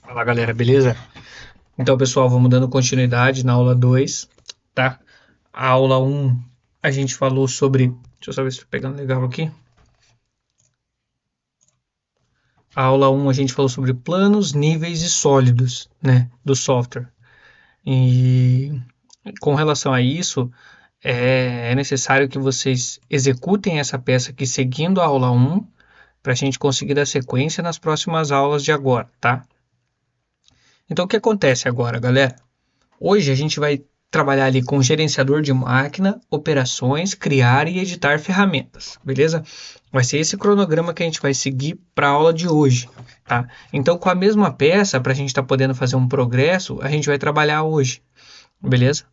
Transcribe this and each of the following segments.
Fala galera, beleza? Então pessoal, vamos dando continuidade na aula 2, tá? A aula um a gente falou sobre. Deixa eu só ver se estou pegando legal aqui. A aula um a gente falou sobre planos, níveis e sólidos, né? Do software. E com relação a isso, é necessário que vocês executem essa peça aqui seguindo a aula um para a gente conseguir dar sequência nas próximas aulas de agora, tá? Então o que acontece agora, galera? Hoje a gente vai trabalhar ali com gerenciador de máquina, operações, criar e editar ferramentas, beleza? Vai ser esse cronograma que a gente vai seguir para a aula de hoje, tá? Então, com a mesma peça, para a gente estar podendo fazer um progresso, a gente vai trabalhar hoje, beleza?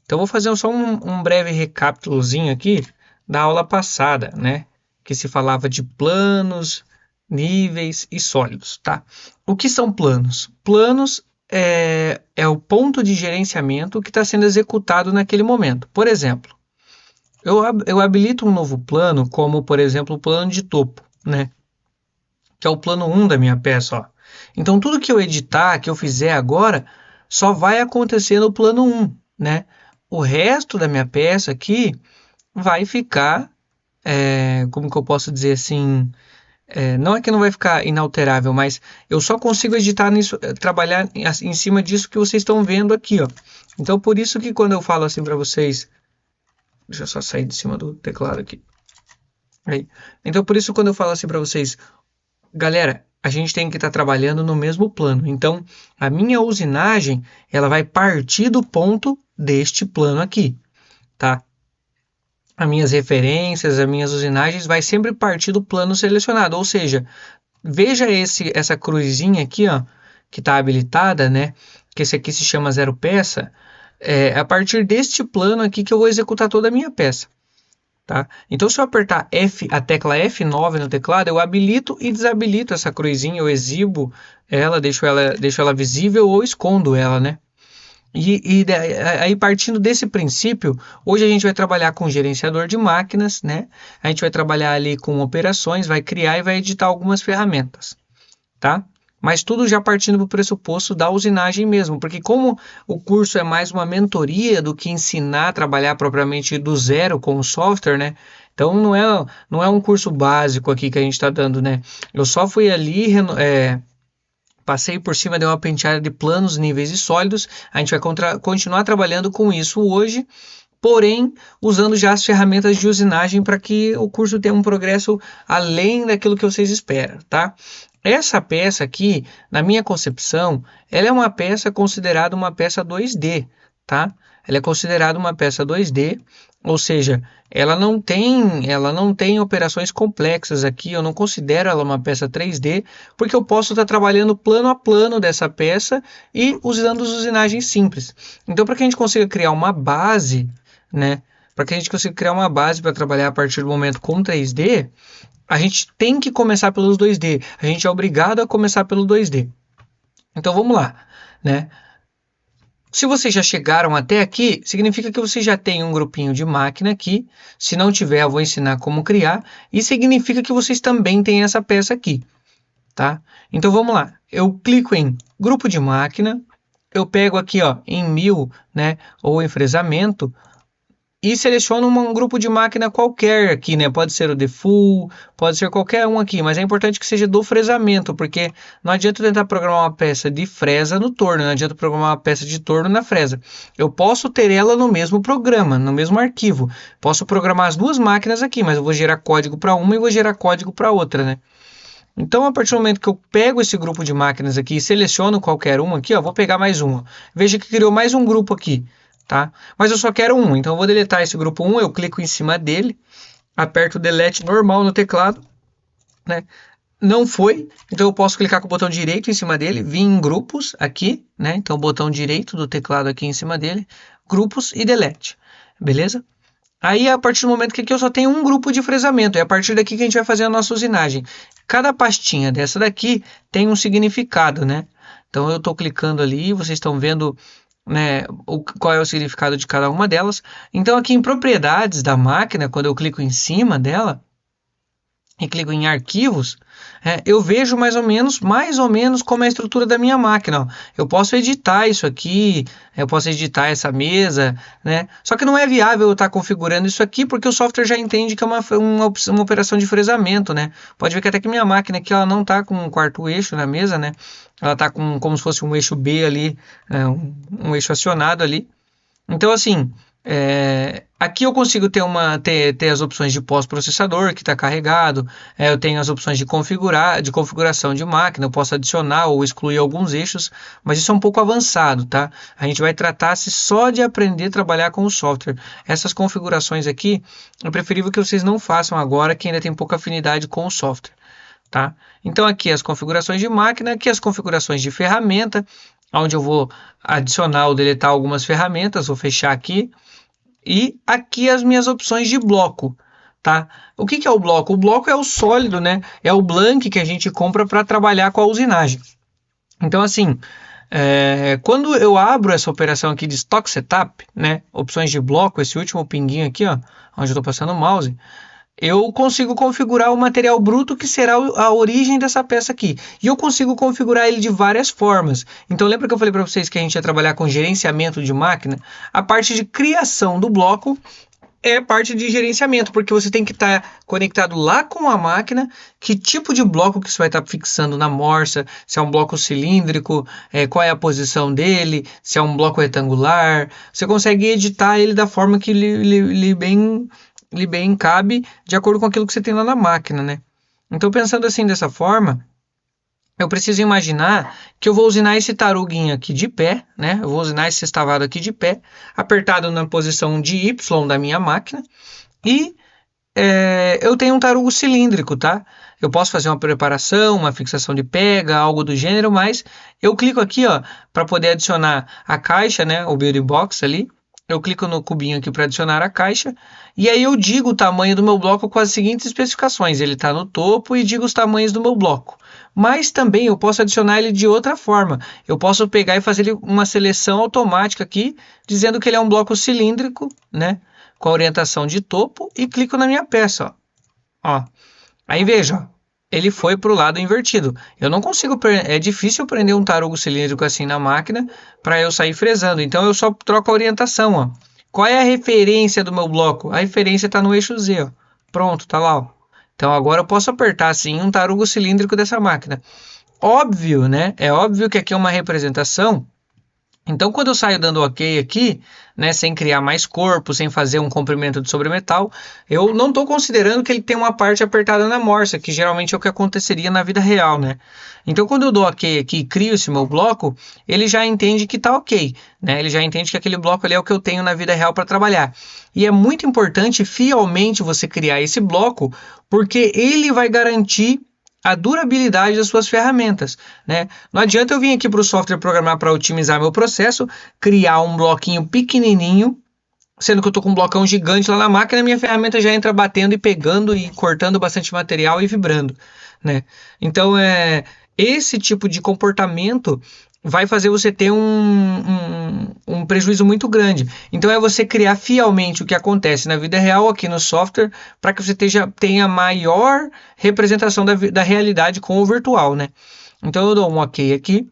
Então, vou fazer só um breve recapitulozinho aqui da aula passada, né? Que se falava de planos, níveis e sólidos, tá? O que são planos? Planos é o ponto de gerenciamento que está sendo executado naquele momento. Por exemplo, eu habilito um novo plano, como por exemplo o plano de topo, né? Que é o plano um da minha peça, ó. Então tudo que eu editar, que eu fizer agora, só vai acontecer no plano um, né? O resto da minha peça aqui vai ficar, como que eu posso dizer assim, não é que não vai ficar inalterável, mas eu só consigo editar nisso, trabalhar em cima disso que vocês estão vendo aqui, ó. Então, por isso que quando eu falo assim para vocês, deixa eu só sair de cima do teclado aqui. Aí. Então, por isso quando eu falo assim para vocês, galera, a gente tem que estar trabalhando no mesmo plano. Então, a minha usinagem, ela vai partir do ponto deste plano aqui, tá? As minhas referências, as minhas usinagens vai sempre partir do plano selecionado, ou seja, veja essa cruzinha aqui, ó, que está habilitada, né? Que esse aqui se chama zero peça. É a partir deste plano aqui que eu vou executar toda a minha peça, tá? Então, se eu apertar F, a tecla F9 no teclado, eu habilito e desabilito essa cruzinha, eu exibo ela, deixo ela visível ou escondo ela, né? Aí, partindo desse princípio, hoje a gente vai trabalhar com gerenciador de máquinas, né? A gente vai trabalhar ali com operações, vai criar e vai editar algumas ferramentas, tá? Mas tudo já partindo do pressuposto da usinagem mesmo, porque como o curso é mais uma mentoria do que ensinar a trabalhar propriamente do zero com o software, né? Então não é um curso básico aqui que a gente está dando, né? Eu só fui ali, passei por cima, dei uma penteada de planos, níveis e sólidos. A gente vai continuar trabalhando com isso hoje, porém usando já as ferramentas de usinagem para que o curso tenha um progresso além daquilo que vocês esperam, tá? Essa peça aqui, na minha concepção, ela é uma peça considerada uma peça 2D, tá? Ela é considerada uma peça 2D, ou seja, ela não tem operações complexas aqui, eu não considero ela uma peça 3D, porque eu posso estar trabalhando plano a plano dessa peça e usando as usinagens simples. Então, para que a gente consiga criar uma base, né? Para que a gente consiga criar uma base para trabalhar a partir do momento com 3D, a gente tem que começar pelos 2D. A gente é obrigado a começar pelo 2D. Então vamos lá, né? Se vocês já chegaram até aqui, significa que você já tem um grupinho de máquina aqui. Se não tiver, eu vou ensinar como criar. E significa que vocês também têm essa peça aqui, tá? Então vamos lá. Eu clico em grupo de máquina. Eu pego aqui, ó, em 1000, né? Ou em fresamento. E seleciono um grupo de máquina qualquer aqui, né? Pode ser o default, pode ser qualquer um aqui, mas é importante que seja do fresamento, porque não adianta tentar programar uma peça de fresa no torno, não adianta programar uma peça de torno na fresa. Eu posso ter ela no mesmo programa, no mesmo arquivo. Posso programar as duas máquinas aqui, mas eu vou gerar código para uma e vou gerar código para outra, né? Então, a partir do momento que eu pego esse grupo de máquinas aqui e seleciono qualquer uma aqui, ó, vou pegar mais uma. Veja que criou mais um grupo aqui, tá? Mas eu só quero um, então eu vou deletar esse grupo 1, eu clico em cima dele, aperto o delete normal no teclado, né? Não foi, então eu posso clicar com o botão direito em cima dele, vir em grupos aqui, né? Então, o botão direito do teclado aqui em cima dele, grupos e delete, beleza? Aí, a partir do momento que aqui eu só tenho um grupo de fresamento, é a partir daqui que a gente vai fazer a nossa usinagem. Cada pastinha dessa daqui tem um significado, né? Então, eu estou clicando ali, vocês estão vendo, né, qual é o significado de cada uma delas. Então, aqui em propriedades da máquina, quando eu clico em cima dela, e clico em arquivos, eu vejo mais ou menos como é a estrutura da minha máquina. Ó. Eu posso editar isso aqui, eu posso editar essa mesa, né? Só que não é viável eu estar configurando isso aqui porque o software já entende que é uma operação de fresamento, né? Pode ver que até que minha máquina aqui ela não está com um quarto eixo na mesa, né? Ela está com como se fosse um eixo B ali, um eixo acionado ali. Então, assim, aqui eu consigo ter as opções de pós-processador que está carregado, eu tenho as opções de configuração de máquina, eu posso adicionar ou excluir alguns eixos, mas isso é um pouco avançado, tá? A gente vai tratar-se só de aprender a trabalhar com o software. Essas configurações aqui, é preferível que vocês não façam agora, que ainda tem pouca afinidade com o software. Tá? Então aqui as configurações de máquina, aqui as configurações de ferramenta, onde eu vou adicionar ou deletar algumas ferramentas, vou fechar aqui, e aqui as minhas opções de bloco, tá? O que é o bloco? O bloco é o sólido, né? É o blank que a gente compra para trabalhar com a usinagem. Então assim, quando eu abro essa operação aqui de Stock Setup, né? Opções de bloco, esse último pinguinho aqui, ó, onde eu estou passando o mouse, eu consigo configurar o material bruto que será a origem dessa peça aqui. E eu consigo configurar ele de várias formas. Então lembra que eu falei para vocês que a gente ia trabalhar com gerenciamento de máquina? A parte de criação do bloco é parte de gerenciamento, porque você tem que estar conectado lá com a máquina, que tipo de bloco que você vai estar fixando na morsa, se é um bloco cilíndrico, qual é a posição dele, se é um bloco retangular. Você consegue editar ele da forma que lhe bem cabe de acordo com aquilo que você tem lá na máquina, né? Então, pensando assim dessa forma, eu preciso imaginar que eu vou usinar esse taruguinho aqui de pé, né? Eu vou usinar esse sextavado aqui de pé, apertado na posição de Y da minha máquina, e eu tenho um tarugo cilíndrico, tá? Eu posso fazer uma preparação, uma fixação de pega, algo do gênero, mas eu clico aqui, ó, para poder adicionar a caixa, né? O building box ali. Eu clico no cubinho aqui para adicionar a caixa e aí eu digo o tamanho do meu bloco com as seguintes especificações. Ele está no topo e digo os tamanhos do meu bloco. Mas também eu posso adicionar ele de outra forma. Eu posso pegar e fazer uma seleção automática aqui, dizendo que ele é um bloco cilíndrico, né? Com a orientação de topo e clico na minha peça, ó. Aí veja, ele foi para o lado invertido. Eu não consigo, é difícil prender um tarugo cilíndrico assim na máquina para eu sair fresando. Então eu só troco a orientação, ó. Qual é a referência do meu bloco? A referência está no eixo Z, ó. Pronto, tá lá, ó. Então agora eu posso apertar assim um tarugo cilíndrico dessa máquina. Óbvio, né? É óbvio que aqui é uma representação. Então, quando eu saio dando OK aqui, né, sem criar mais corpo, sem fazer um comprimento de sobremetal, eu não estou considerando que ele tem uma parte apertada na morsa, que geralmente é o que aconteceria na vida real, né? Então, quando eu dou OK aqui e crio esse meu bloco, ele já entende que está OK, né? Ele já entende que aquele bloco ali é o que eu tenho na vida real para trabalhar. E é muito importante, fielmente, você criar esse bloco, porque ele vai garantir a durabilidade das suas ferramentas, né? Não adianta eu vir aqui para o software programar para otimizar meu processo, criar um bloquinho pequenininho, sendo que eu estou com um blocão gigante lá na máquina, minha ferramenta já entra batendo e pegando e cortando bastante material e vibrando, né? Então, esse tipo de comportamento vai fazer você ter um prejuízo muito grande. Então, é você criar fielmente o que acontece na vida real aqui no software para que você tenha maior representação da realidade com o virtual, né? Então, eu dou um OK aqui.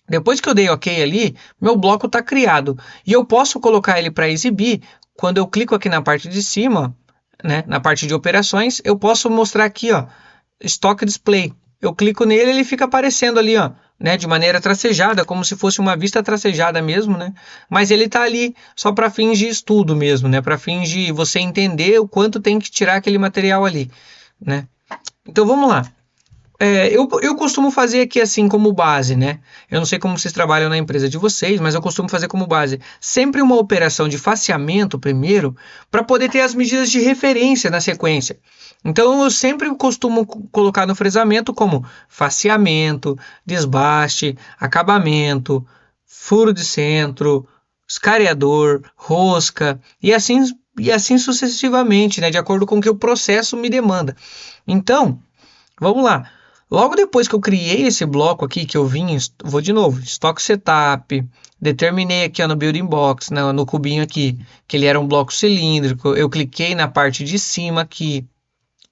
Depois que eu dei OK ali, meu bloco está criado. E eu posso colocar ele para exibir. Quando eu clico aqui na parte de cima, né, na parte de operações, eu posso mostrar aqui, ó, Stock Display. Eu clico nele, ele fica aparecendo ali, ó, né, de maneira tracejada, como se fosse uma vista tracejada mesmo, né? Mas ele está ali só para fins de estudo mesmo, né? Para fins de você entender o quanto tem que tirar aquele material ali, né? Então vamos lá. Eu costumo fazer aqui assim como base, né? Eu não sei como vocês trabalham na empresa de vocês, mas eu costumo fazer como base sempre uma operação de faceamento primeiro, para poder ter as medidas de referência na sequência. Então eu sempre costumo colocar no fresamento como faceamento, desbaste, acabamento, furo de centro, escariador, rosca e assim sucessivamente, né? De acordo com o que o processo me demanda. Então, vamos lá. Logo depois que eu criei esse bloco aqui, que eu vou de novo, Stock Setup, determinei aqui ó, no Building Box, no cubinho aqui, que ele era um bloco cilíndrico, eu cliquei na parte de cima aqui,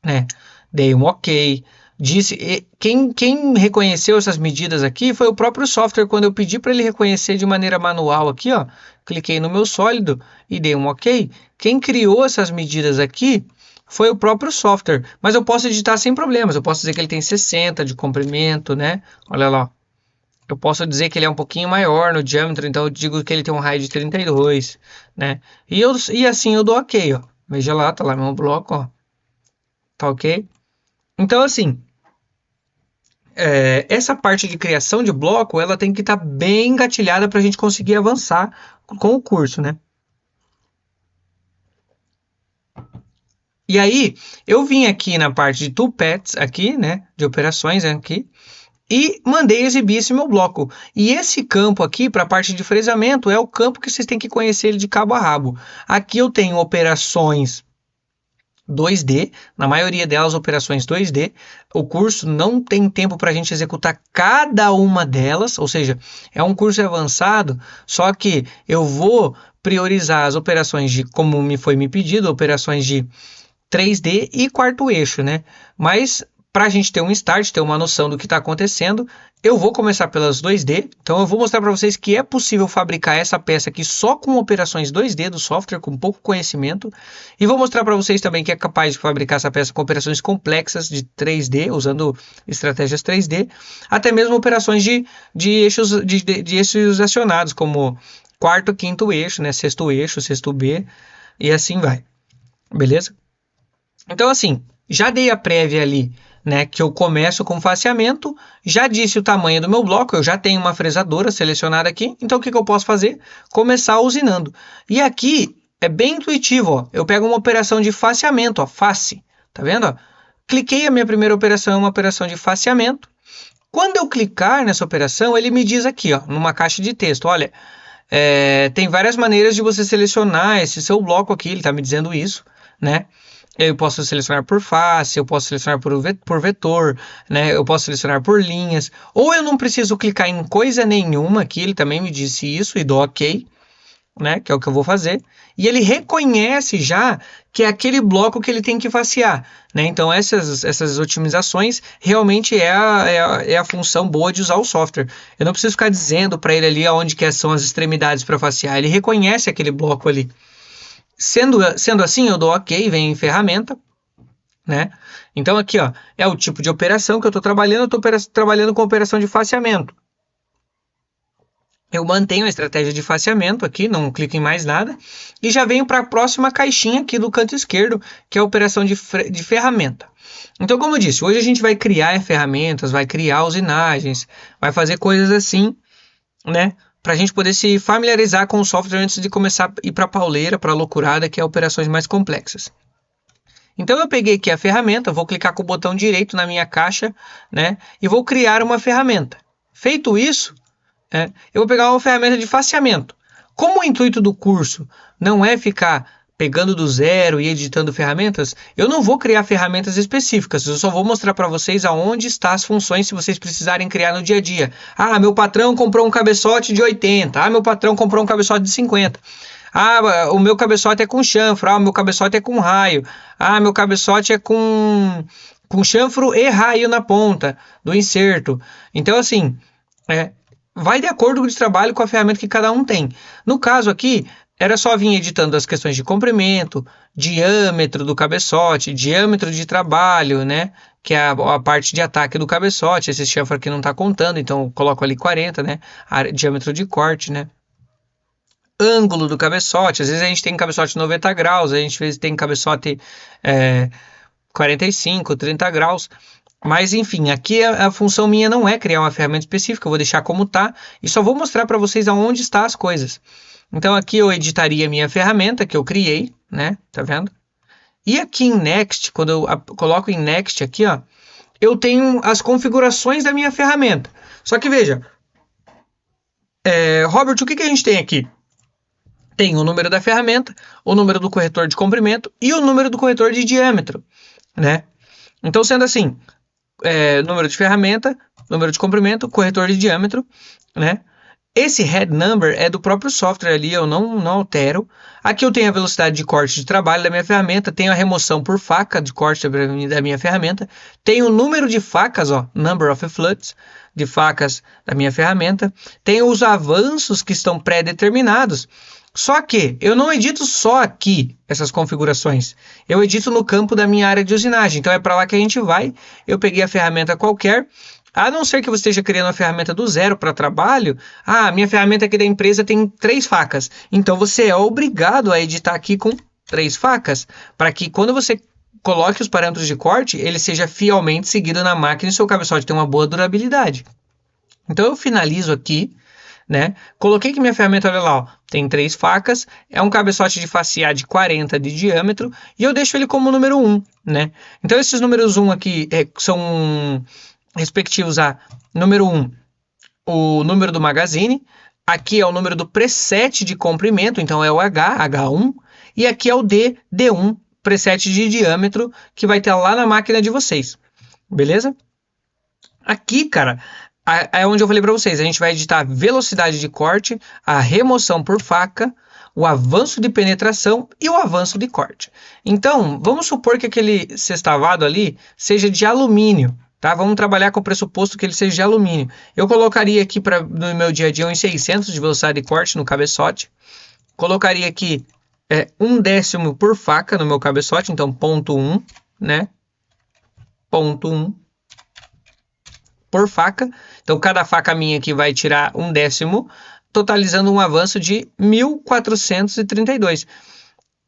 né? dei um OK. Quem reconheceu essas medidas aqui foi o próprio software, quando eu pedi para ele reconhecer de maneira manual aqui, ó, cliquei no meu sólido e dei um OK. Quem criou essas medidas aqui foi o próprio software, mas eu posso editar sem problemas, eu posso dizer que ele tem 60 de comprimento, né? Olha lá, eu posso dizer que ele é um pouquinho maior no diâmetro, então eu digo que ele tem um raio de 32, né? E assim eu dou OK, ó. Veja lá, tá lá meu bloco, ó. Tá OK? Então assim, essa parte de criação de bloco, ela tem que estar bem engatilhada para a gente conseguir avançar com o curso, né? E aí, eu vim aqui na parte de toolpaths aqui, né, de operações aqui, e mandei exibir esse meu bloco. E esse campo aqui, para a parte de fresamento, é o campo que vocês têm que conhecer ele de cabo a rabo. Aqui eu tenho operações 2D, na maioria delas operações 2D. O curso não tem tempo para a gente executar cada uma delas, ou seja, é um curso avançado, só que eu vou priorizar as operações de, como me pedido, operações de 3D e quarto eixo, né? Mas para a gente ter um start, ter uma noção do que está acontecendo, eu vou começar pelas 2D. Então eu vou mostrar para vocês que é possível fabricar essa peça aqui só com operações 2D do software, com pouco conhecimento. E vou mostrar para vocês também que é capaz de fabricar essa peça com operações complexas de 3D, usando estratégias 3D, até mesmo operações de eixos acionados, como quarto, quinto eixo, né? Sexto eixo, sexto B, e assim vai. Beleza? Então, assim, já dei a prévia ali, né, que eu começo com faceamento, já disse o tamanho do meu bloco, eu já tenho uma fresadora selecionada aqui, então o que eu posso fazer? Começar usinando. E aqui é bem intuitivo, ó, eu pego uma operação de faceamento, ó, face, tá vendo? Ó? Cliquei, a minha primeira operação é uma operação de faceamento. Quando eu clicar nessa operação, ele me diz aqui, ó, numa caixa de texto, olha, tem várias maneiras de você selecionar esse seu bloco aqui, ele está me dizendo isso, né? Eu posso selecionar por face, eu posso selecionar por vetor, né? Eu posso selecionar por linhas, ou eu não preciso clicar em coisa nenhuma aqui, ele também me disse isso e dou OK, né? Que é o que eu vou fazer. E ele reconhece já que é aquele bloco que ele tem que facear, né? Então essas otimizações realmente é a função boa de usar o software. Eu não preciso ficar dizendo para ele ali aonde que são as extremidades para facear, ele reconhece aquele bloco ali. Sendo assim, eu dou OK, vem em ferramenta, né? Então aqui, ó, é o tipo de operação que eu estou trabalhando, eu estou trabalhando com operação de faceamento. Eu mantenho a estratégia de faceamento aqui, não clico em mais nada, e já venho para a próxima caixinha aqui do canto esquerdo, que é a operação de ferramenta. Então, como eu disse, hoje a gente vai criar ferramentas, vai criar usinagens, vai fazer coisas assim, né? Para a gente poder se familiarizar com o software antes de começar a ir para a pauleira, para a loucurada, que é operações mais complexas. Então eu peguei aqui a ferramenta, vou clicar com o botão direito na minha caixa, né? E vou criar uma ferramenta. Feito isso, eu vou pegar uma ferramenta de faceamento. Como o intuito do curso não é ficar pegando do zero e editando ferramentas, eu não vou criar ferramentas específicas, eu só vou mostrar para vocês aonde estão as funções se vocês precisarem criar no dia a dia. Ah, meu patrão comprou um cabeçote de 80, ah, meu patrão comprou um cabeçote de 50. Ah, o meu cabeçote é com chanfro, ah, o meu cabeçote é com raio, ah, meu cabeçote é com chanfro e raio na ponta do inserto. Então, assim, vai de acordo com o trabalho com a ferramenta que cada um tem. No caso aqui, era só vir editando as questões de comprimento, diâmetro do cabeçote, diâmetro de trabalho, né? Que é a parte de ataque do cabeçote. Esse chanfro aqui não está contando, então eu coloco ali 40, né? Diâmetro de corte, né? Ângulo do cabeçote. Às vezes a gente tem cabeçote 90 graus, a gente às vezes tem cabeçote 45, 30 graus. Mas enfim, aqui a função minha não é criar uma ferramenta específica, eu vou deixar como tá e só vou mostrar para vocês aonde estão as coisas. Então aqui eu editaria a minha ferramenta que eu criei, né? Tá vendo? E aqui em Next, quando eu coloco em Next aqui, ó, eu tenho as configurações da minha ferramenta. Só que veja, Robert, o que a gente tem aqui? Tem o número da ferramenta, o número do corretor de comprimento e o número do corretor de diâmetro, né? Então, sendo assim, número de ferramenta, número de comprimento, corretor de diâmetro, né? Esse head number é do próprio software ali, eu não altero. Aqui eu tenho a velocidade de corte de trabalho da minha ferramenta, tenho a remoção por faca de corte da minha ferramenta, tenho o número de facas, ó, number of floods, de facas da minha ferramenta, tenho os avanços que estão pré-determinados. Só que eu não edito só aqui essas configurações, eu edito no campo da minha área de usinagem, então é para lá que a gente vai. Eu peguei a ferramenta qualquer, a não ser que você esteja criando uma ferramenta do zero para trabalho. Minha ferramenta aqui da empresa tem 3 facas. Então você é obrigado a editar aqui com 3 facas, para que quando você coloque os parâmetros de corte, ele seja fielmente seguido na máquina e seu cabeçote tenha uma boa durabilidade. Então eu finalizo aqui, né? Coloquei que minha ferramenta, olha lá, ó, tem 3 facas, é um cabeçote de face A de 40 de diâmetro e eu deixo ele como número 1, né? Então esses números 1 aqui são respectivos a número 1, o número do magazine, aqui é o número do preset de comprimento, então é o H1, e aqui é o D1, preset de diâmetro, que vai ter lá na máquina de vocês, beleza? Aqui, cara, é onde eu falei para vocês, a gente vai editar a velocidade de corte, a remoção por faca, o avanço de penetração e o avanço de corte. Então, vamos supor que aquele sextavado ali seja de alumínio, tá? Vamos trabalhar com o pressuposto que ele seja de alumínio. Eu colocaria aqui no meu dia a dia uns 600 de velocidade de corte no cabeçote. Colocaria aqui 1/10 por faca no meu cabeçote, então 0,1, né? 0,1 por faca. Então cada faca minha aqui vai tirar 1/10, totalizando um avanço de 1432.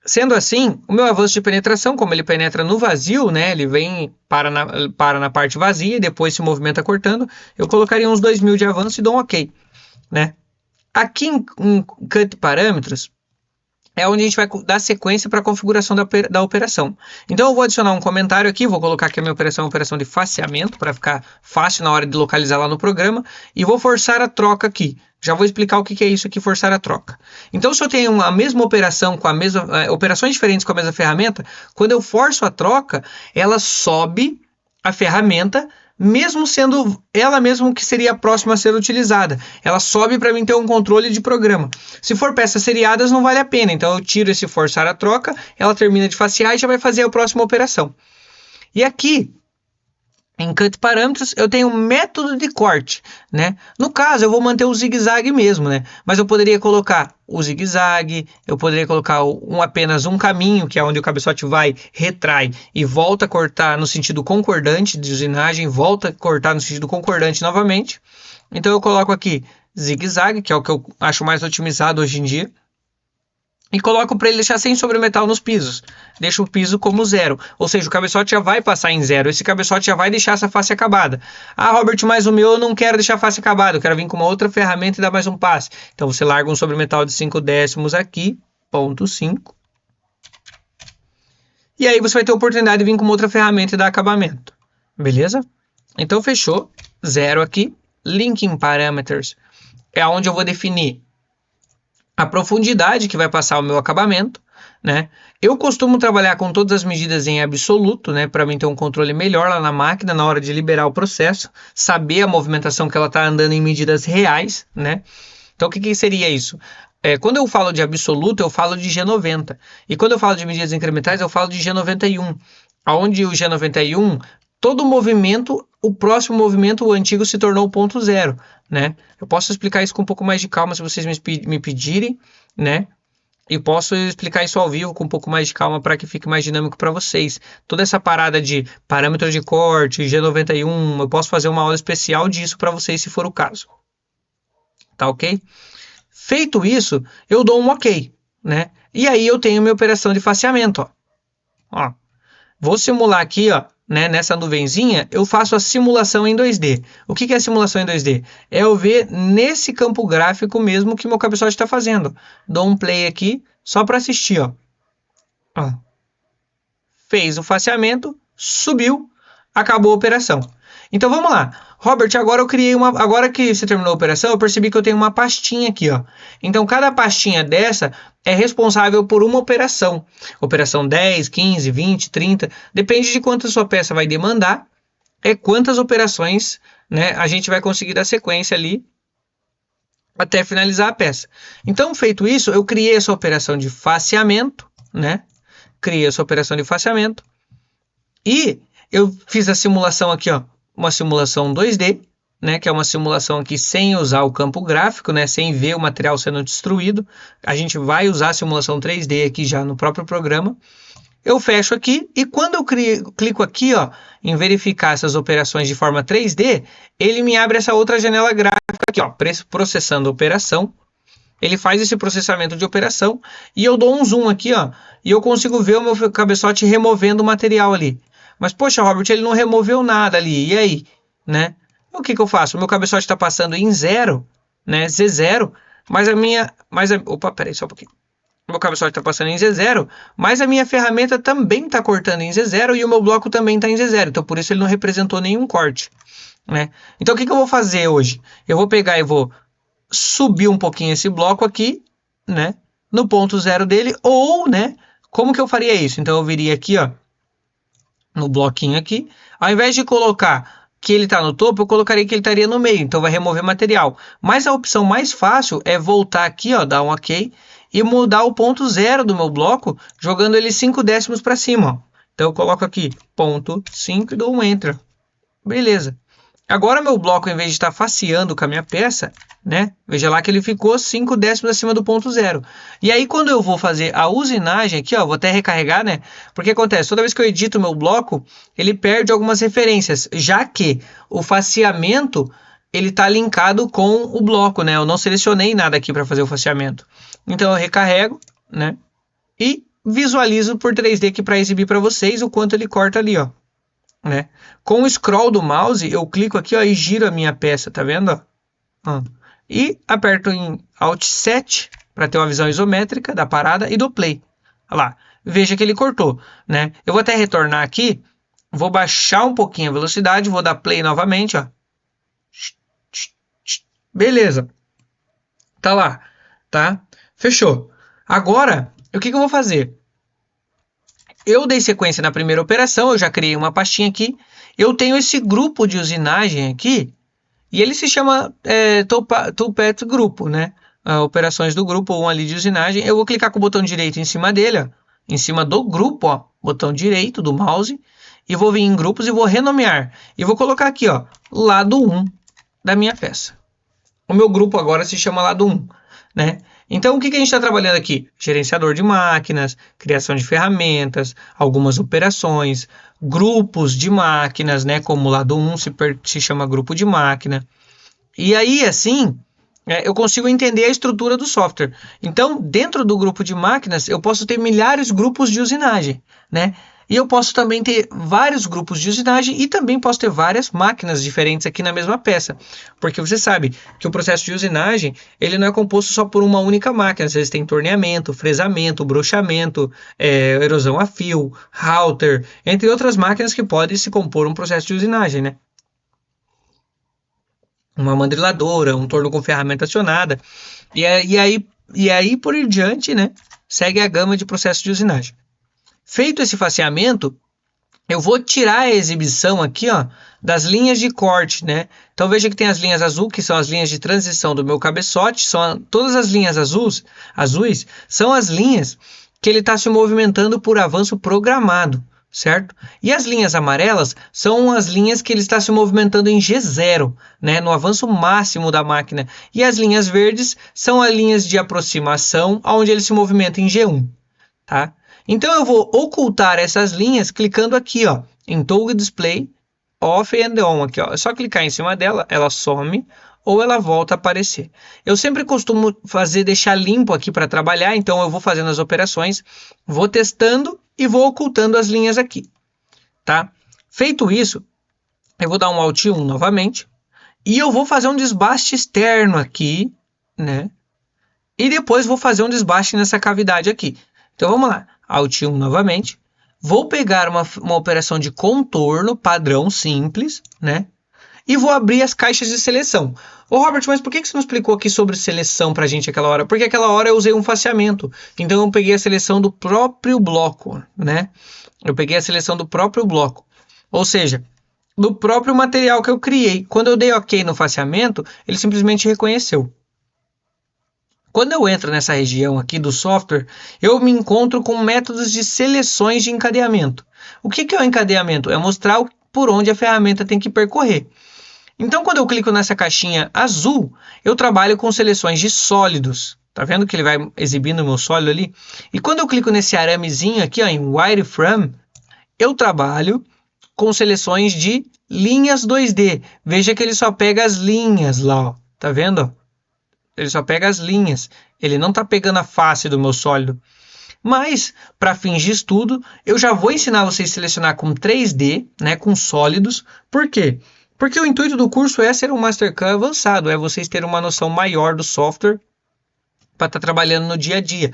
Sendo assim, o meu avanço de penetração, como ele penetra no vazio, né, ele vem para na parte vazia e depois se movimenta cortando, eu colocaria uns 2000 de avanço e dou um OK, né? Aqui em Cut Parâmetros é onde a gente vai dar sequência para a configuração da operação. Então eu vou adicionar um comentário aqui, vou colocar que a minha operação é uma operação de faceamento, para ficar fácil na hora de localizar lá no programa, e vou forçar a troca aqui. Já vou explicar o que é isso aqui, forçar a troca. Então se eu tenho a mesma operação, operações diferentes com a mesma ferramenta, quando eu forço a troca, ela sobe a ferramenta, mesmo sendo ela mesma que seria a próxima a ser utilizada. Ela sobe para mim ter um controle de programa. Se for peças seriadas, não vale a pena. Então eu tiro esse forçar a troca, ela termina de facear e já vai fazer a próxima operação. E aqui, em Cut Parâmetros, eu tenho um método de corte, né? No caso, eu vou manter o zigue-zague mesmo, né? Mas eu poderia colocar o zigue-zague, eu poderia colocar apenas um caminho, que é onde o cabeçote vai, retrai e volta a cortar no sentido concordante de usinagem, volta a cortar no sentido concordante novamente. Então eu coloco aqui zigue-zague, que é o que eu acho mais otimizado hoje em dia. E coloco para ele deixar sem sobremetal nos pisos. Deixo o piso como 0. Ou seja, o cabeçote já vai passar em 0. Esse cabeçote já vai deixar essa face acabada. Robert, mas o meu eu não quero deixar a face acabada. Eu quero vir com uma outra ferramenta e dar mais um passe. Então você larga um sobremetal de 0,5 aqui. 0,5. E aí você vai ter a oportunidade de vir com uma outra ferramenta e dar acabamento. Beleza? Então fechou. 0 aqui. Linking Parameters é onde eu vou definir a profundidade que vai passar o meu acabamento, né? Eu costumo trabalhar com todas as medidas em absoluto, né? Para mim ter um controle melhor lá na máquina na hora de liberar o processo, saber a movimentação que ela está andando em medidas reais, né? Então o que seria isso? Quando eu falo de absoluto, eu falo de G90. E quando eu falo de medidas incrementais, eu falo de G91. Onde o G91, todo movimento, o próximo movimento, o antigo, se tornou o ponto zero, né? Eu posso explicar isso com um pouco mais de calma se vocês me pedirem, né? E posso explicar isso ao vivo com um pouco mais de calma para que fique mais dinâmico para vocês. Toda essa parada de parâmetro de corte, G91, eu posso fazer uma aula especial disso para vocês se for o caso. Tá ok? Feito isso, eu dou um OK, né? E aí eu tenho minha operação de faceamento, ó. Vou simular aqui, ó, né, nessa nuvenzinha, eu faço a simulação em 2D. O que é a simulação em 2D? É eu ver nesse campo gráfico mesmo que meu cabeçote está fazendo. Dou um play aqui, só para assistir, ó. Fez o faceamento, subiu, acabou a operação. Então vamos lá. Robert, agora que você terminou a operação, eu percebi que eu tenho uma pastinha aqui, ó. Então cada pastinha dessa é responsável por uma operação. Operação 10, 15, 20, 30, depende de quanto a sua peça vai demandar, quantas operações, né, a gente vai conseguir dar sequência ali até finalizar a peça. Então, feito isso, eu criei essa operação de faceamento, né? Criei essa operação de faceamento e eu fiz a simulação aqui, ó, uma simulação 2D, né? Que é uma simulação aqui sem usar o campo gráfico, né? Sem ver o material sendo destruído. A gente vai usar a simulação 3D aqui já no próprio programa. Eu fecho aqui e quando eu clico aqui, ó, em verificar essas operações de forma 3D, ele me abre essa outra janela gráfica aqui, ó, processando a operação. Ele faz esse processamento de operação e eu dou um zoom aqui, ó, e eu consigo ver o meu cabeçote removendo o material ali. Mas, poxa, Robert, ele não removeu nada ali, e aí? Né? O que eu faço? O meu cabeçote está passando em zero, né, Z0, mas a minha... opa, peraí, só um pouquinho. O meu cabeçote está passando em Z0, mas a minha ferramenta também está cortando em Z0 e o meu bloco também está em Z0. Então, por isso ele não representou nenhum corte, né? Então, o que eu vou fazer hoje? Eu vou pegar e vou subir um pouquinho esse bloco aqui, né? No ponto zero dele, ou, né? Como que eu faria isso? Então, eu viria aqui, ó, no bloquinho aqui. Ao invés de colocar que ele está no topo, eu colocaria que ele estaria no meio. Então, vai remover material. Mas a opção mais fácil é voltar aqui, ó, dar um OK e mudar o ponto zero do meu bloco, jogando ele 5 décimos para cima, ó. Então, eu coloco aqui ponto 5 e dou um Enter. Beleza. Agora meu bloco, em vez de estar faceando com a minha peça, né? Veja lá que ele ficou 5 décimos acima do ponto zero. E aí quando eu vou fazer a usinagem aqui, ó, vou até recarregar, né? Porque acontece, toda vez que eu edito o meu bloco, ele perde algumas referências, já que o faceamento, ele está linkado com o bloco, né? Eu não selecionei nada aqui para fazer o faceamento. Então eu recarrego, né? E visualizo por 3D aqui para exibir para vocês o quanto ele corta ali, ó. Né? Com o scroll do mouse, eu clico aqui, ó, e giro a minha peça, tá vendo? Ó? E aperto em Alt 7 para ter uma visão isométrica da parada e do play. Olha lá, veja que ele cortou, né? Eu vou até retornar aqui, vou baixar um pouquinho a velocidade, vou dar play novamente, ó. Beleza. Tá lá, tá? Fechou. Agora, o que eu vou fazer? Eu dei sequência na primeira operação, eu já criei uma pastinha aqui. Eu tenho esse grupo de usinagem aqui, e ele se chama Toolpath Grupo, né? Operações do grupo 1 ali de usinagem. Eu vou clicar com o botão direito em cima dele, ó, em cima do grupo, ó, botão direito do mouse, e vou vir em grupos e vou renomear. E vou colocar aqui, ó, lado 1 da minha peça. O meu grupo agora se chama lado 1, né? Então, o que a gente está trabalhando aqui? Gerenciador de máquinas, criação de ferramentas, algumas operações, grupos de máquinas, né? Como o lado 1 se chama grupo de máquina. E aí, assim, eu consigo entender a estrutura do software. Então, dentro do grupo de máquinas, eu posso ter milhares de grupos de usinagem, né? E eu posso também ter vários grupos de usinagem e também posso ter várias máquinas diferentes aqui na mesma peça. Porque você sabe que o processo de usinagem, ele não é composto só por uma única máquina. Às vezes tem torneamento, fresamento, broxamento, erosão a fio, router, entre outras máquinas que podem se compor um processo de usinagem, né? Uma mandriladora, um torno com ferramenta acionada. E aí por diante, né? Segue a gama de processos de usinagem. Feito esse faceamento, eu vou tirar a exibição aqui, ó, das linhas de corte, né? Então veja que tem as linhas azul, que são as linhas de transição do meu cabeçote, todas as linhas azuis são as linhas que ele está se movimentando por avanço programado, certo? E as linhas amarelas são as linhas que ele está se movimentando em G0, né, no avanço máximo da máquina. E as linhas verdes são as linhas de aproximação, onde ele se movimenta em G1, tá? Então eu vou ocultar essas linhas clicando aqui, ó, em Toggle Display Off and On, aqui, ó. É só clicar em cima dela, ela some ou ela volta a aparecer. Eu sempre costumo deixar limpo aqui para trabalhar, então eu vou fazendo as operações, vou testando e vou ocultando as linhas aqui, tá? Feito isso, eu vou dar um Alt 1 novamente e eu vou fazer um desbaste externo aqui, né? E depois vou fazer um desbaste nessa cavidade aqui. Então vamos lá, Alt 1 novamente. Vou pegar uma operação de contorno padrão simples, né? E vou abrir as caixas de seleção. Ô Robert, mas por que você não explicou aqui sobre seleção pra gente aquela hora? Porque aquela hora eu usei um faceamento. Então eu peguei a seleção do próprio bloco, né? Eu peguei a seleção do próprio bloco. Ou seja, do próprio material que eu criei. Quando eu dei OK no faceamento, ele simplesmente reconheceu. Quando eu entro nessa região aqui do software, eu me encontro com métodos de seleções de encadeamento. O que é o encadeamento? É mostrar por onde a ferramenta tem que percorrer. Então, quando eu clico nessa caixinha azul, eu trabalho com seleções de sólidos. Tá vendo que ele vai exibindo o meu sólido ali? E quando eu clico nesse aramezinho aqui, ó, em Wireframe, eu trabalho com seleções de linhas 2D. Veja que ele só pega as linhas lá, ó. Tá vendo? Ele só pega as linhas. Ele não está pegando a face do meu sólido. Mas, para fins de estudo, eu já vou ensinar vocês a selecionar com 3D, né, com sólidos. Por quê? Porque o intuito do curso é ser um Mastercam avançado, é vocês terem uma noção maior do software para estar trabalhando no dia a dia.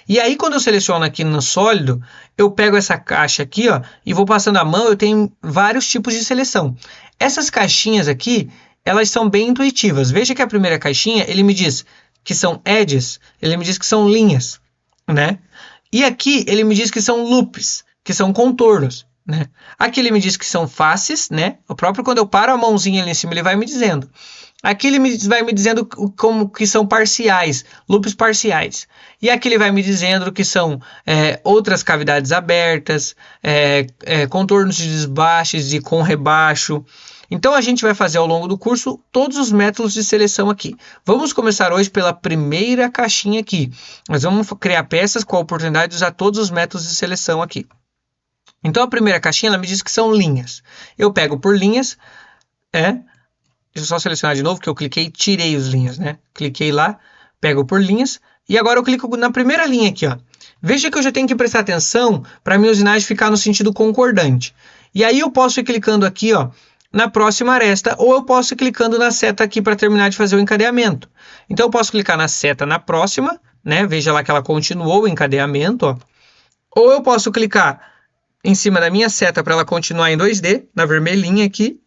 E aí, quando eu seleciono aqui no sólido, eu pego essa caixa aqui, ó, e vou passando a mão, eu tenho vários tipos de seleção. Essas caixinhas aqui, elas são bem intuitivas. Veja que a primeira caixinha, ele me diz que são edges, ele me diz que são linhas, né? E aqui ele me diz que são loops, que são contornos, né? Aqui ele me diz que são faces, né? O próprio quando eu paro a mãozinha ali em cima, ele vai me dizendo. Aqui ele vai me dizendo como que são parciais, loops parciais. E aqui ele vai me dizendo que são outras cavidades abertas, contornos de desbaixes e com rebaixo. Então a gente vai fazer ao longo do curso todos os métodos de seleção aqui. Vamos começar hoje pela primeira caixinha aqui. Nós vamos criar peças com a oportunidade de usar todos os métodos de seleção aqui. Então a primeira caixinha ela me diz que são linhas. Eu pego por linhas, deixa eu só selecionar de novo que eu cliquei e tirei as linhas, né? Cliquei lá, pego por linhas e agora eu clico na primeira linha aqui, ó. Veja que eu já tenho que prestar atenção para a minha usinagem ficar no sentido concordante. E aí eu posso ir clicando aqui, ó, na próxima aresta, ou eu posso ir clicando na seta aqui para terminar de fazer o encadeamento. Então eu posso clicar na seta na próxima, né? Veja lá que ela continuou o encadeamento, ó. Ou eu posso clicar em cima da minha seta para ela continuar em 2D, na vermelhinha aqui.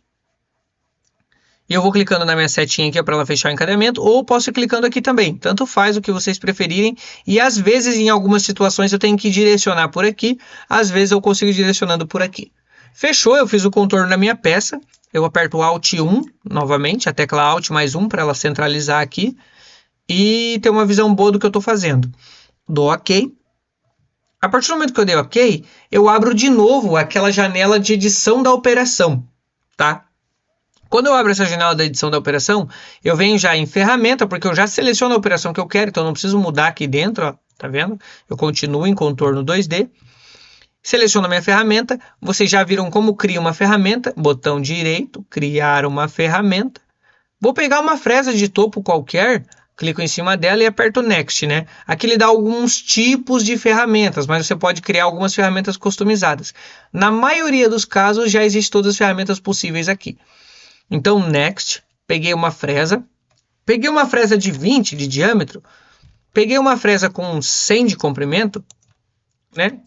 E eu vou clicando na minha setinha aqui para ela fechar o encadeamento, ou posso ir clicando aqui também. Tanto faz o que vocês preferirem. E às vezes, em algumas situações, eu tenho que direcionar por aqui. Às vezes eu consigo direcionando por aqui. Fechou, eu fiz o contorno da minha peça. Eu aperto o Alt 1 novamente, a tecla Alt mais 1 para ela centralizar aqui. E ter uma visão boa do que eu estou fazendo. Dou OK. A partir do momento que eu dei OK, eu abro de novo aquela janela de edição da operação, tá? Quando eu abro essa janela da edição da operação, eu venho já em ferramenta, porque eu já seleciono a operação que eu quero, então eu não preciso mudar aqui dentro, ó, tá vendo? Eu continuo em contorno 2D. Seleciono a minha ferramenta, vocês já viram como cria uma ferramenta, botão direito, criar uma ferramenta. Vou pegar uma fresa de topo qualquer, clico em cima dela e aperto Next, né? Aqui ele dá alguns tipos de ferramentas, mas você pode criar algumas ferramentas customizadas. Na maioria dos casos já existem todas as ferramentas possíveis aqui. Então, Next, peguei uma fresa de 20 de diâmetro, peguei uma fresa com 100 de comprimento, né?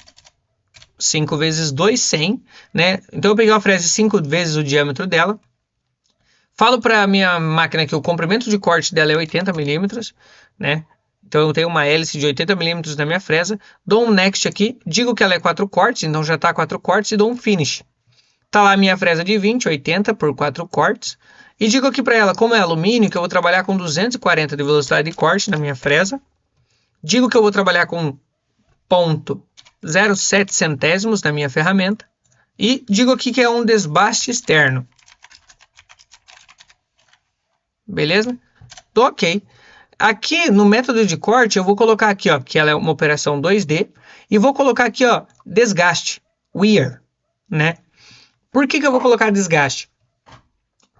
5 vezes 2, 100, né? Então eu peguei uma fresa de 5 vezes o diâmetro dela. Falo para a minha máquina que o comprimento de corte dela é 80 milímetros, né? Então eu tenho uma hélice de 80 milímetros na minha fresa. Dou um Next aqui, digo que ela é 4 cortes, então já está 4 cortes e dou um Finish. Tá lá a minha fresa de 20, 80 por 4 cortes. E digo aqui para ela, como é alumínio, que eu vou trabalhar com 240 de velocidade de corte na minha fresa. Digo que eu vou trabalhar com 0,07 centésimos na minha ferramenta. E digo aqui que é um desbaste externo. Beleza? Tô OK. Aqui no método de corte eu vou colocar aqui, ó, que ela é uma operação 2D. E vou colocar aqui, ó, desgaste, wear, né? Por que eu vou colocar desgaste?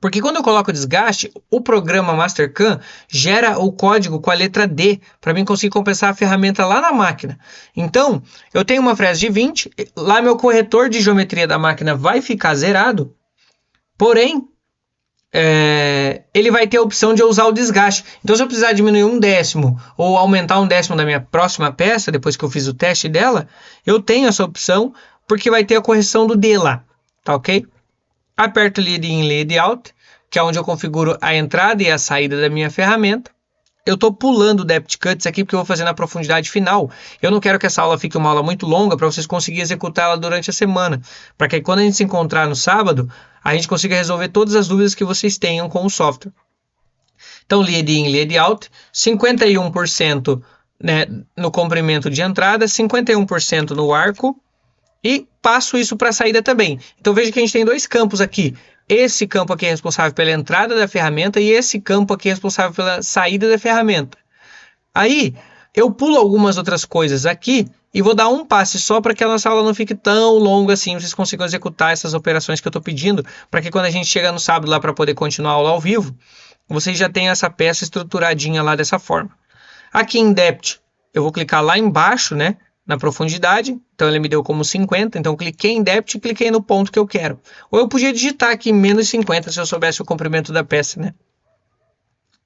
Porque quando eu coloco desgaste, o programa Mastercam gera o código com a letra D para mim conseguir compensar a ferramenta lá na máquina. Então, eu tenho uma fresa de 20, lá meu corretor de geometria da máquina vai ficar zerado, porém, ele vai ter a opção de eu usar o desgaste. Então, se eu precisar diminuir 1/10 ou aumentar 1/10 da minha próxima peça, depois que eu fiz o teste dela, eu tenho essa opção porque vai ter a correção do D lá. Tá OK? Aperto Lead In, Lead Out, que é onde eu configuro a entrada e a saída da minha ferramenta. Eu estou pulando o Depth Cuts aqui porque eu vou fazer na profundidade final. Eu não quero que essa aula fique uma aula muito longa para vocês conseguirem executá-la durante a semana. Para que quando a gente se encontrar no sábado, a gente consiga resolver todas as dúvidas que vocês tenham com o software. Então, lead in, lead out, 51%, né, no comprimento de entrada, 51% no arco, e passo isso para a saída também. Então, veja que a gente tem dois campos aqui. Esse campo aqui é responsável pela entrada da ferramenta e esse campo aqui é responsável pela saída da ferramenta. Aí, eu pulo algumas outras coisas aqui e vou dar um passe só para que a nossa aula não fique tão longa assim, vocês consigam executar essas operações que eu estou pedindo, para que quando a gente chega no sábado lá para poder continuar a aula ao vivo, vocês já tenham essa peça estruturadinha lá dessa forma. Aqui em Depth, eu vou clicar lá embaixo, né, na profundidade, então ele me deu como 50, então cliquei em Depth e cliquei no ponto que eu quero. Ou eu podia digitar aqui menos 50 se eu soubesse o comprimento da peça, né.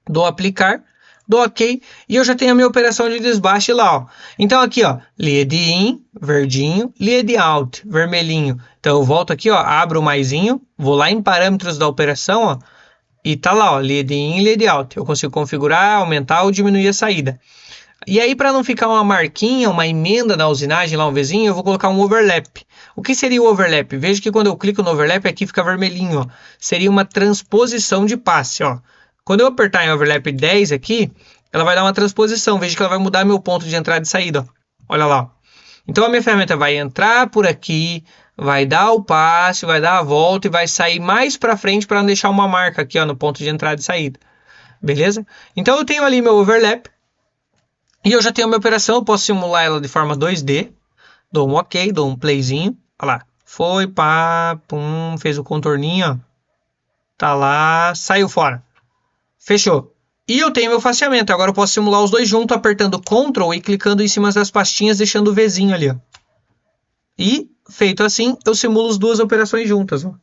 Dou aplicar, dou OK, e eu já tenho a minha operação de desbaste lá, ó. Então aqui, ó, lead in, verdinho, lead out, vermelhinho. Então eu volto aqui, ó, abro o maisinho, vou lá em parâmetros da operação, ó, e tá lá, ó, lead in, lead out. Eu consigo configurar, aumentar ou diminuir a saída. E aí, para não ficar uma marquinha, uma emenda na usinagem lá, um vizinho, eu vou colocar um overlap. O que seria o overlap? Veja que quando eu clico no overlap, aqui fica vermelhinho, ó. Seria uma transposição de passe, ó. Quando eu apertar em overlap 10 aqui, ela vai dar uma transposição. Veja que ela vai mudar meu ponto de entrada e saída, ó. Olha lá, ó. Então a minha ferramenta vai entrar por aqui, vai dar o passe, vai dar a volta e vai sair mais para frente para não deixar uma marca aqui, ó, no ponto de entrada e saída. Beleza? Então eu tenho ali meu overlap. E eu já tenho a minha operação, eu posso simular ela de forma 2D. Dou um OK, dou um playzinho. Olha lá. Foi, pá, pum, fez o contorninho, ó. Tá lá, saiu fora. Fechou. E eu tenho meu faceamento. Agora eu posso simular os dois juntos, apertando Ctrl e clicando em cima das pastinhas, deixando o Vzinho ali, ó. E, feito assim, eu simulo as duas operações juntas, ó.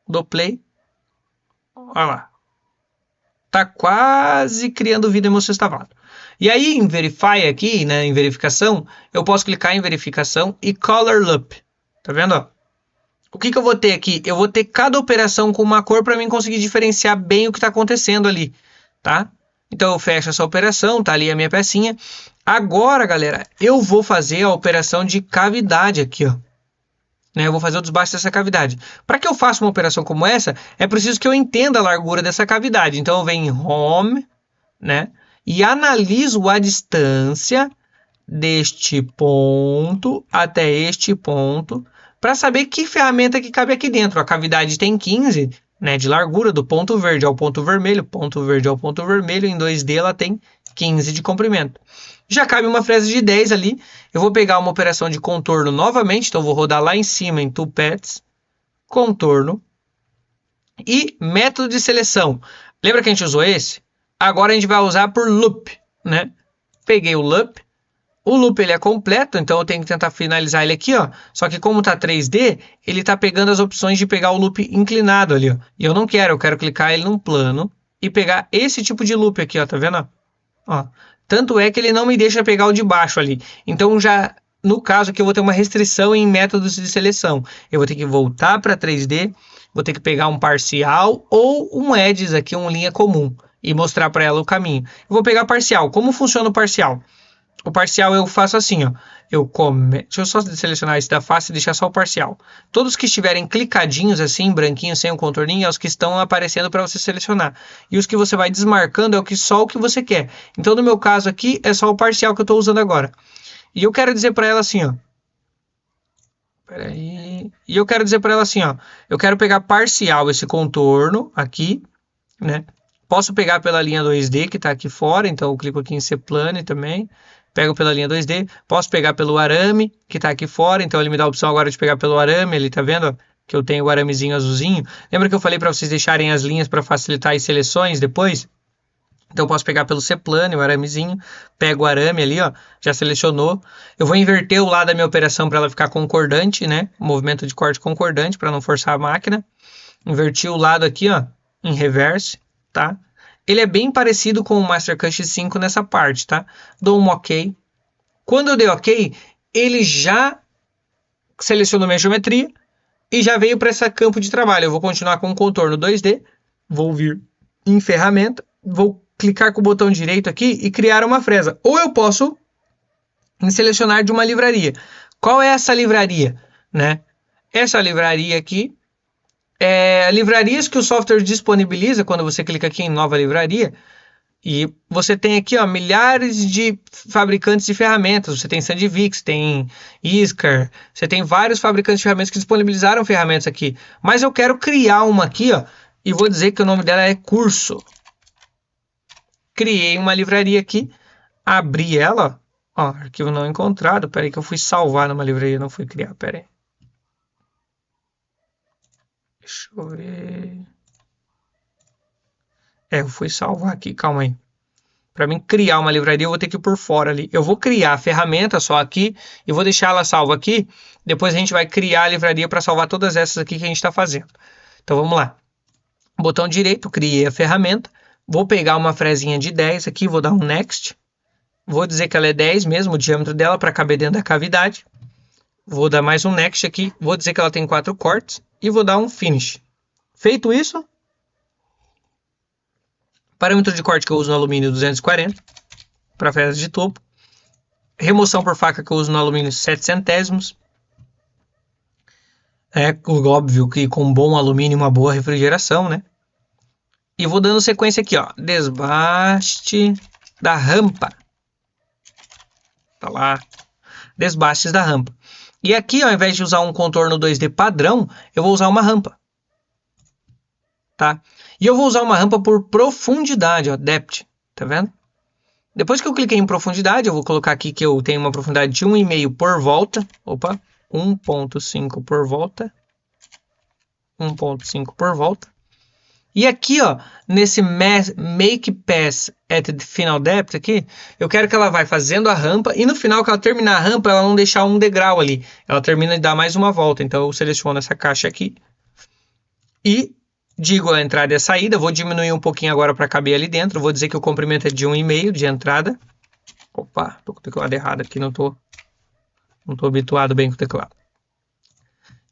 Dou play. Olha lá. Tá quase criando vida em meu sextavado. E aí, em Verify aqui, né, em verificação, eu posso clicar em verificação e Color Loop. Tá vendo, ó? O que eu vou ter aqui? Eu vou ter cada operação com uma cor para mim conseguir diferenciar bem o que está acontecendo ali, tá? Então, eu fecho essa operação, tá ali a minha pecinha. Agora, galera, eu vou fazer a operação de cavidade aqui, ó. Né, eu vou fazer o desbaste dessa cavidade. Para que eu faça uma operação como essa, é preciso que eu entenda a largura dessa cavidade. Então, eu venho em Home, né? E analiso a distância deste ponto até este ponto para saber que ferramenta que cabe aqui dentro. A cavidade tem 15, né, de largura do ponto verde ao ponto vermelho em 2D ela tem 15 de comprimento. Já cabe uma fresa de 10 ali. Eu vou pegar uma operação de contorno novamente, então eu vou rodar lá em cima em Toolpaths, contorno e método de seleção. Lembra que a gente usou esse? Agora a gente vai usar por loop, né? Peguei o loop. O loop ele é completo, então eu tenho que tentar finalizar ele aqui, ó. Só que como tá 3D, ele tá pegando as opções de pegar o loop inclinado ali, ó. E eu não quero, eu quero clicar ele num plano e pegar esse tipo de loop aqui, ó, tá vendo? Ó. Tanto é que ele não me deixa pegar o de baixo ali. Então já no caso aqui eu vou ter uma restrição em métodos de seleção. Eu vou ter que voltar para 3D, vou ter que pegar um parcial ou um edges aqui, uma linha comum e mostrar para ela o caminho. Eu vou pegar parcial. Como funciona o parcial? O parcial eu faço assim, ó. Deixa eu só selecionar esse da face e deixar só o parcial. Todos que estiverem clicadinhos assim, branquinho, sem um contorninho, é os que estão aparecendo para você selecionar. E os que você vai desmarcando é só o que você quer. Então, no meu caso aqui, é só o parcial que eu estou usando agora. E eu quero dizer para ela assim, ó. Peraí. E eu quero dizer para ela assim, ó. Eu quero pegar parcial esse contorno aqui, né? Posso pegar pela linha 2D que está aqui fora, então eu clico aqui em Cplane também. Pego pela linha 2D, posso pegar pelo arame, que está aqui fora, então ele me dá a opção agora de pegar pelo arame, ele tá vendo que eu tenho o aramezinho azulzinho. Lembra que eu falei para vocês deixarem as linhas para facilitar as seleções depois? Então eu posso pegar pelo Cplane, o aramezinho, pego o arame ali, ó, já selecionou. Eu vou inverter o lado da minha operação para ela ficar concordante, né? Movimento de corte concordante, para não forçar a máquina. Inverti o lado aqui, ó, em reverse, tá? Ele é bem parecido com o Mastercast 5 nessa parte, tá? Dou um OK. Quando eu dei OK, ele já selecionou minha geometria e já veio para esse campo de trabalho. Eu vou continuar com o contorno 2D, vou vir em ferramenta, vou clicar com o botão direito aqui e criar uma fresa. Ou eu posso selecionar de uma livraria. Qual é essa livraria, né? Essa livraria aqui livrarias que o software disponibiliza quando você clica aqui em nova livraria. E você tem aqui, ó, milhares de fabricantes de ferramentas. Você tem Sandvik, tem Iscar, você tem vários fabricantes de ferramentas que disponibilizaram ferramentas aqui. Mas eu quero criar uma aqui, ó, e vou dizer que o nome dela é curso. Criei uma livraria aqui, abri ela, ó, arquivo não encontrado. Pera aí que eu fui salvar numa livraria, não fui criar, pera aí. Deixa eu ver. Eu fui salvar aqui, calma aí. Para mim criar uma livraria, eu vou ter que ir por fora ali. Eu vou criar a ferramenta só aqui e vou deixar ela salva aqui. Depois a gente vai criar a livraria para salvar todas essas aqui que a gente está fazendo. Então vamos lá. Botão direito, criei a ferramenta. Vou pegar uma frezinha de 10 aqui, vou dar um Next. Vou dizer que ela é 10 mesmo, o diâmetro dela para caber dentro da cavidade. Vou dar mais um Next aqui. Vou dizer que ela tem 4 cortes e vou dar um Finish. Feito isso, parâmetro de corte que eu uso no alumínio 240 para fresa de topo. Remoção por faca que eu uso no alumínio 7 centésimos. É óbvio que com bom alumínio uma boa refrigeração, né? E vou dando sequência aqui, ó. Desbaste da rampa. Tá lá. Desbastes da rampa. E aqui, ao invés de usar um contorno 2D padrão, eu vou usar uma rampa. Tá? E eu vou usar uma rampa por profundidade, ó, depth, tá vendo? Depois que eu cliquei em profundidade, eu vou colocar aqui que eu tenho uma profundidade de 1,5 por volta. Opa, 1,5 por volta. 1,5 por volta. E aqui, ó, nesse Make Pass at the Final Depth aqui, eu quero que ela vai fazendo a rampa e no final que ela terminar a rampa, ela não deixar um degrau ali. Ela termina de dar mais uma volta. Então eu seleciono essa caixa aqui e digo a entrada e a saída. Vou diminuir um pouquinho agora para caber ali dentro. Vou dizer que o comprimento é de 1,5 de entrada. Opa, tô com o teclado errado aqui, não tô habituado bem com o teclado.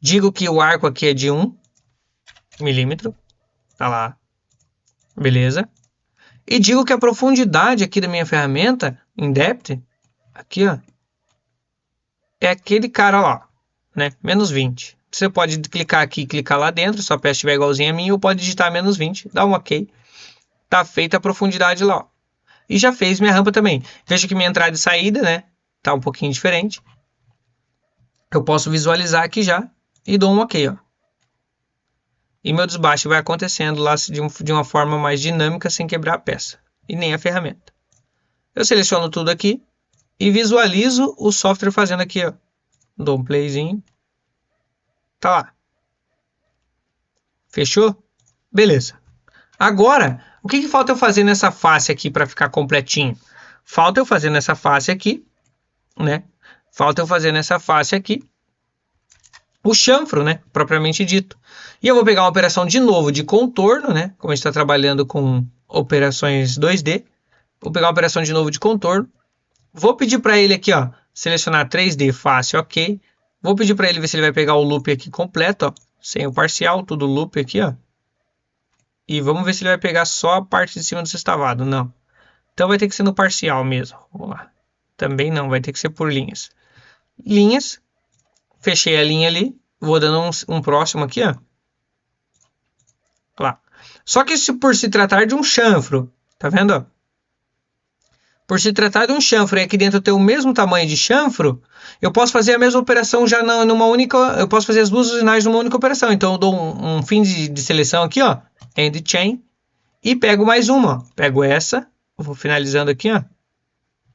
Digo que o arco aqui é de 1 milímetro. Tá lá. Beleza. E digo que a profundidade aqui da minha ferramenta, em depth, aqui, ó, é aquele cara lá, né? Menos 20. Você pode clicar aqui e clicar lá dentro, se a peça estiver igualzinha a mim, ou pode digitar menos 20, dá um OK. Tá feita a profundidade lá, ó. E já fez minha rampa também. Veja que minha entrada e saída, né? Tá um pouquinho diferente. Eu posso visualizar aqui já e dou um OK, ó. E meu desbaste vai acontecendo lá de uma forma mais dinâmica, sem quebrar a peça. E nem a ferramenta. Eu seleciono tudo aqui e visualizo o software fazendo aqui, ó. Dou um playzinho. Tá lá. Fechou? Beleza. Agora, o que falta eu fazer nessa face aqui para ficar completinho? Falta eu fazer nessa face aqui, né? Falta eu fazer nessa face aqui o chanfro, né? Propriamente dito. E eu vou pegar uma operação de novo de contorno, né? Como a gente está trabalhando com operações 2D. Vou pegar uma operação de novo de contorno. Vou pedir para ele aqui, ó, selecionar 3D fácil, OK. Vou pedir para ele ver se ele vai pegar o loop aqui completo, ó, sem o parcial, tudo loop aqui, ó. E vamos ver se ele vai pegar só a parte de cima do sextavado. Não. Então vai ter que ser no parcial mesmo. Vamos lá. Também não, vai ter que ser por linhas. Linhas. Fechei a linha ali. Vou dando um próximo aqui, ó. Lá. Só que por se tratar de um chanfro, tá vendo, ó? Por se tratar de um chanfro e aqui dentro ter o mesmo tamanho de chanfro, eu posso fazer a mesma operação já numa única... Eu posso fazer as duas usinais numa única operação. Então eu dou um fim de seleção aqui, ó. End chain. E pego mais uma, ó. Pego essa. Vou finalizando aqui, ó.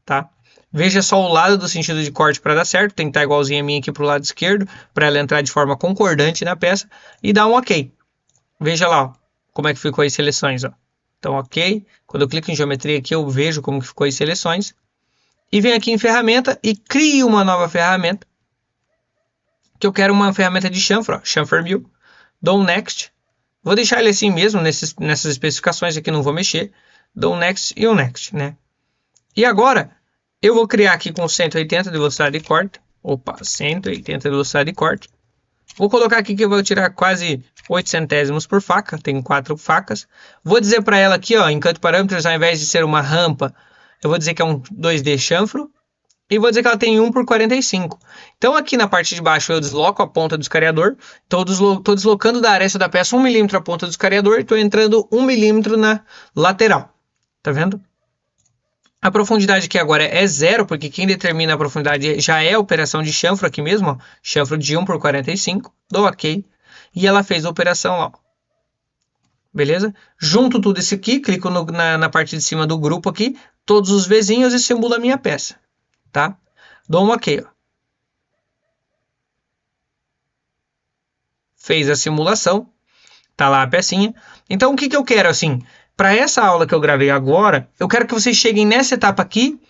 Tá? Veja só o lado do sentido de corte para dar certo. Tem que estar igualzinho a minha aqui para o lado esquerdo. Para ela entrar de forma concordante na peça. E dar um OK. Veja lá, ó, como é que ficou as seleções, ó. Então, OK. Quando eu clico em geometria aqui, eu vejo como que ficou as seleções. E venho aqui em ferramenta e crio uma nova ferramenta. Que eu quero uma ferramenta de chanfro, ó, Chamfer Mill. Dou um Next. Vou deixar ele assim mesmo, nessas especificações aqui, não vou mexer. Dou um Next e um Next, né? E agora, eu vou criar aqui com 180 de velocidade de corte. Opa, 180 de velocidade de corte. Vou colocar aqui que eu vou tirar quase 8 centésimos por faca. Tenho 4 facas. Vou dizer para ela aqui, ó, em Cut Parameters, ao invés de ser uma rampa, eu vou dizer que é um 2D chanfro. e vou dizer que ela tem 1 por 45. Então aqui na parte de baixo eu desloco a ponta do escariador, estou deslocando da aresta da peça 1 milímetro a ponta do escariador e estou entrando 1 milímetro na lateral. Tá vendo? A profundidade aqui agora é 0, porque quem determina a profundidade já é a operação de chanfro aqui mesmo, ó, chanfro de 1 por 45, dou OK, e ela fez a operação lá. Beleza? Junto tudo isso aqui, clico na parte de cima do grupo aqui, todos os vizinhos e simulo a minha peça. Tá? Dou um OK. Ó. Fez a simulação, tá lá a pecinha. Então o que eu quero assim? Para essa aula que eu gravei agora, eu quero que vocês cheguem nessa etapa aqui,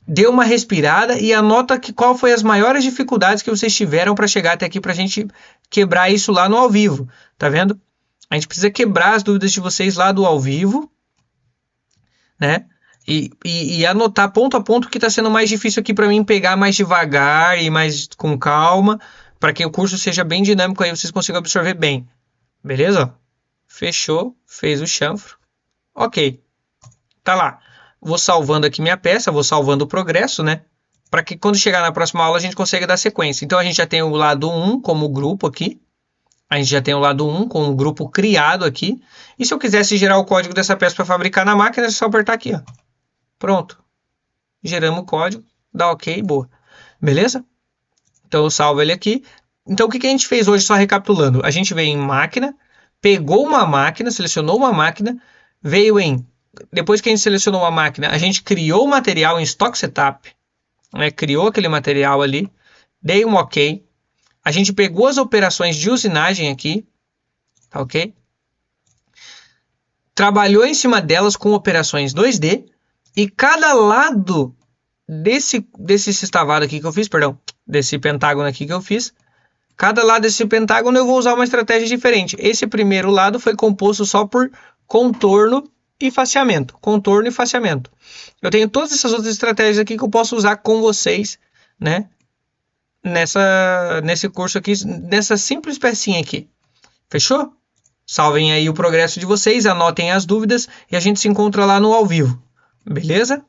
dê uma respirada e anota qual foi as maiores dificuldades que vocês tiveram para chegar até aqui para a gente quebrar isso lá no ao vivo. Tá vendo? A gente precisa quebrar as dúvidas de vocês lá do ao vivo, né? E anotar ponto a ponto o que está sendo mais difícil aqui para mim pegar mais devagar e mais com calma, para que o curso seja bem dinâmico aí vocês consigam absorver bem. Beleza? Fechou, fez o chanfro. Ok, tá lá. Vou salvando aqui minha peça, vou salvando o progresso, né? Para que quando chegar na próxima aula a gente consiga dar sequência. Então a gente já tem o lado 1 como grupo aqui. A gente já tem o lado 1 com o grupo criado aqui. E se eu quisesse gerar o código dessa peça para fabricar na máquina, é só apertar aqui, ó. Pronto. Geramos o código, dá OK, boa. Beleza? Então eu salvo ele aqui. Então o que a gente fez hoje, só recapitulando? A gente veio em máquina, pegou uma máquina, selecionou uma máquina, veio em... Depois que a gente selecionou uma máquina, a gente criou o material em Stock Setup, né? Criou aquele material ali, dei um OK. A gente pegou as operações de usinagem aqui, tá OK? Trabalhou em cima delas com operações 2D e cada lado desse sextavado aqui que eu fiz, perdão, desse pentágono aqui que eu fiz, cada lado desse pentágono eu vou usar uma estratégia diferente. Esse primeiro lado foi composto só por contorno e faceamento. Contorno e faceamento. Eu tenho todas essas outras estratégias aqui que eu posso usar com vocês, né? Nesse curso aqui, nessa simples pecinha aqui. Fechou? Salvem aí o progresso de vocês, anotem as dúvidas e a gente se encontra lá no ao vivo. Beleza?